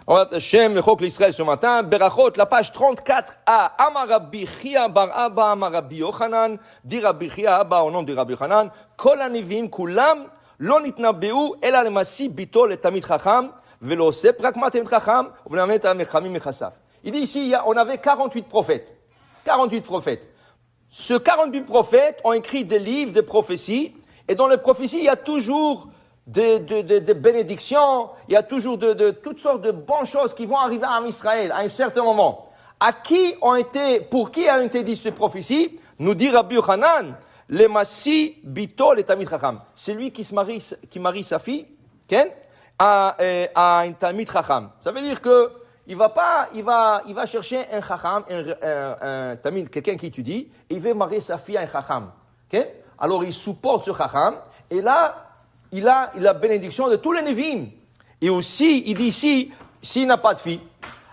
Hashem, le Chok l'Israël ce matin, Berachot, la page 34a, Amar Rabbi Chia bar Abba, Amar Rabbi Yochanan, dit Rabbi Chia Abba au nom de Rabbi Yochanan, Kol hanivim kulam, lo nitnabeu, ela lemasi bito le tamid chacham, velo se prakma tamid chacham, v'namet ha-mechamim mechasav. Il dit ici, on avait 48 prophètes. 48 prophètes. Ces 48 prophètes ont écrit des livres de prophéties, et dans les prophéties, il y a toujours de bénédictions, il y a toujours de toutes sortes de bonnes choses qui vont arriver à Israël à un certain moment. Pour qui a été dit cette prophétie? Nous dit Rabbi Yochanan, le Massi Bito le Tamid Chacham. C'est lui qui marie sa fille, à un Tamid Chacham. Ça veut dire que il va chercher un Chacham, un Tamid, quelqu'un qui étudie, et il veut marier sa fille à un Chacham. Alors il supporte ce Chacham, et là, il a la bénédiction de tous les Nevim. Et aussi, il dit ici, s'il n'a pas de fille,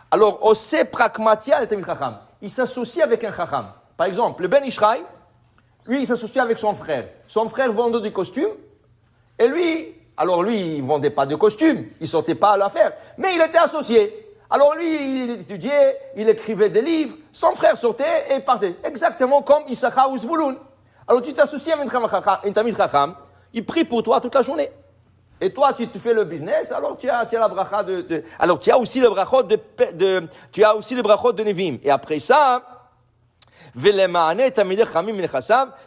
alors, Ose Prakmatia le Tamid Chacham. Il s'associe avec un Chacham. Par exemple, le Ben Ishraï, lui, il s'associe avec son frère. Son frère vendait des costumes, et lui, il ne vendait pas de costumes, il ne sortait pas à l'affaire, mais il était associé. Alors lui, il étudiait, il écrivait des livres, son frère sortait et partait. Exactement comme Issachar ou Zvouloun. Alors tu t'associes avec un Tamid Chacham, il prie pour toi toute la journée. Et toi, tu fais le business, alors tu as la bracha alors tu as aussi le brachot de Nevim. Et après ça,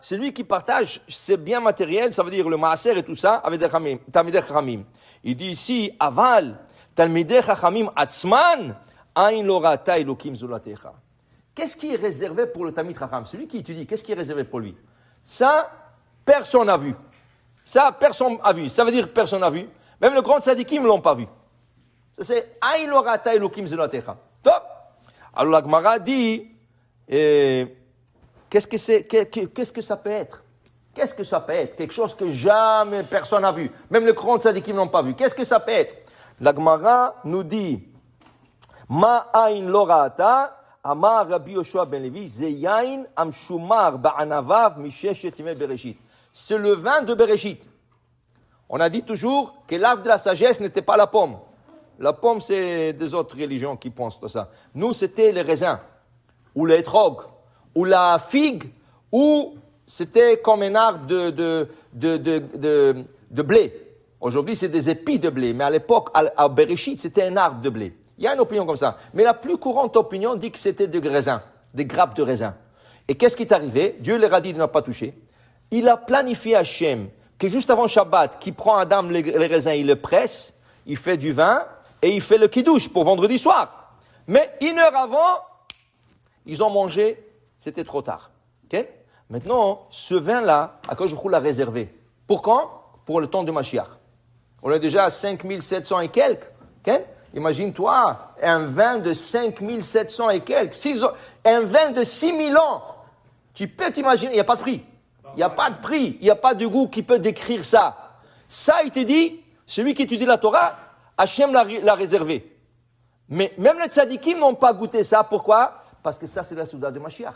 c'est lui qui partage ses biens matériels, ça veut dire le maaser et tout ça, avec des Talmidei Chachamim. Il dit ici, aval, Talmidei Chachamim atzman, ain lo ra'ata Elokim zulatecha. Qu'est-ce qui est réservé pour le Talmid Chacham? Celui qui étudie, qu'est-ce qui est réservé pour lui? Ça, personne n'a vu. Ça, personne n'a vu. Ça veut dire personne n'a vu. Même le grand tzadikim ne l'ont pas vu. Ça, c'est ain lo ra'ata Elokim zulatecha. Top. Alors la Gemara dit, qu'est-ce que ça peut être? Qu'est-ce que ça peut être? Quelque chose que jamais personne n'a vu. Même les grands tzadikim n'ont pas vu. Qu'est-ce que ça peut être? La Gemara nous dit, Ma ain lo ra'ata, amar Rabbi Yoshua ben Levi, ze yain amshumar ba'anavav misheshet yemei Bereshit. C'est le vin de Bereshit. On a dit toujours que l'arbre de la sagesse n'était pas la pomme. La pomme, c'est des autres religions qui pensent tout ça. Nous, c'était les raisins, ou les étrog, ou la figue, ou c'était comme un arbre de blé. Aujourd'hui, c'est des épis de blé, mais à l'époque, à Bereshit, c'était un arbre de blé. Il y a une opinion comme ça. Mais la plus courante opinion dit que c'était des raisins, des grappes de raisins. Et qu'est-ce qui est arrivé? Dieu leur a dit de ne pas toucher. Il a planifié Hachem que juste avant Shabbat, qui prend Adam les raisins, il le presse, il fait du vin, et il fait le kiddush pour vendredi soir. Mais 1 heure avant, ils ont mangé, c'était trop tard. Okay? Maintenant, ce vin-là, Akadosh Baruch Hu l'a réservé. Pour quand? Pour le temps de Mashiach. On est déjà à 5700 et quelques. Okay? Imagine-toi, un vin de 5700 et quelques. Un vin de 6000 ans. Tu peux t'imaginer, il n'y a pas de prix. Il n'y a pas de prix, il n'y a pas de goût qui peut décrire ça. Ça, il te dit, celui qui étudie la Torah, Hachem l'a réservé. Mais même les tzadikim n'ont pas goûté ça. Pourquoi? Parce que ça, c'est la souda de Mashiach.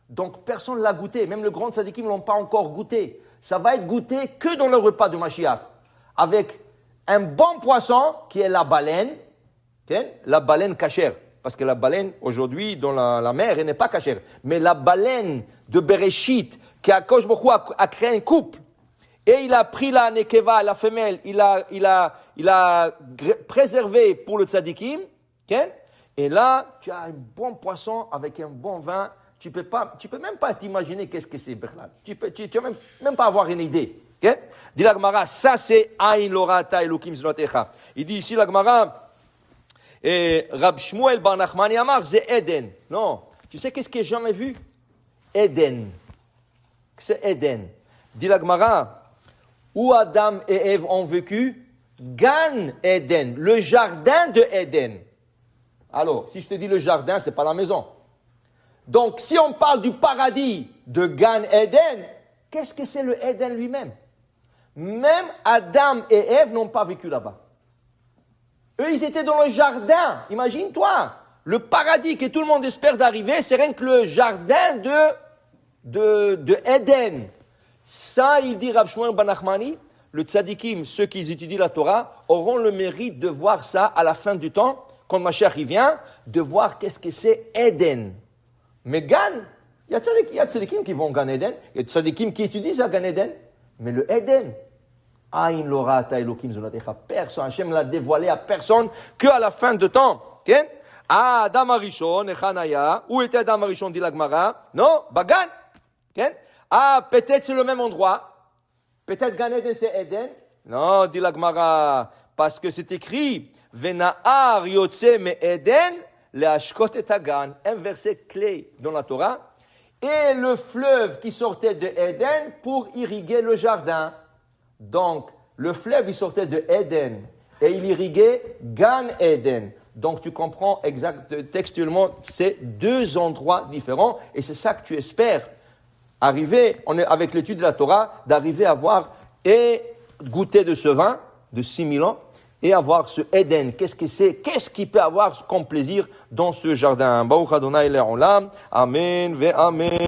Donc, personne ne l'a goûté. Même le grand tzadikim ne l'ont pas encore goûté. Ça va être goûté que dans le repas de Mashiach. Avec un bon poisson, qui est la baleine. Okay? La baleine cachère. Parce que la baleine, aujourd'hui, dans la mer, elle n'est pas cachère. Mais la baleine de Bereshit, qui Akadosh Baruch Hu a créé un couple, et il a pris la nekeva, la femelle, il a préservé pour le tzadikim, okay? Et là, tu as un bon poisson avec un bon vin, tu peux même pas t'imaginer qu'est-ce que c'est, Berlad. Tu vas même pas avoir une idée, okay? Dit la Gemara, ça c'est ain lo ra'ata Elokim zulatecha. Il dit ici la Gemara, Rab Shmuel bar Nachmani Amar, c'est Eden. Non, tu sais qu'est-ce que j'ai jamais vu? Eden. C'est Eden. Dit la Gemara, où Adam et Ève ont vécu, Gan Eden, le jardin de Eden. Alors, si je te dis le jardin, c'est pas la maison. Donc, si on parle du paradis de Gan Eden, qu'est-ce que c'est le Eden lui-même? Même Adam et Ève n'ont pas vécu là-bas. Eux, ils étaient dans le jardin. Imagine-toi, le paradis que tout le monde espère d'arriver, c'est rien que le jardin de Eden. Ça, il dit Rab Shmuel bar Nachmani, le tzadikim, ceux qui étudient la Torah, auront le mérite de voir ça à la fin du temps, quand Mashiach il vient, de voir qu'est-ce que c'est Eden. Mais Gan, il y a tzadikim qui vont au Gan Eden, il y a tzadikim qui étudient à Gan Eden, mais le Eden, Aïn Lora Ta Elokim Zonatecha, personne, Hachem l'a dévoilé à personne qu'à la fin de temps. Okay? Ah, Adam Arishon, Echanaya, où était Adam Arishon, dit la Gemara? Non, Bagan. Okay? Ah, peut-être c'est le même endroit. Peut-être Gan Eden c'est Eden. Non, dit la Gemara, parce que c'est écrit, Vena'ar Yotze me Eden, le Ashkot et Hagan, un verset clé dans la Torah. Et le fleuve qui sortait de Eden pour irriguer le jardin. Donc, le fleuve, il sortait de Eden et il irriguait Gan Eden. Donc, tu comprends textuellement, c'est deux endroits différents et c'est ça que tu espères arriver, avec l'étude de la Torah, d'arriver à voir et goûter de ce vin de 6000 ans et avoir ce Eden. Qu'est-ce que c'est? Qu'est-ce qu'il peut avoir comme plaisir dans ce jardin? Baruch Adonai Le'olam. Amen ve Amen.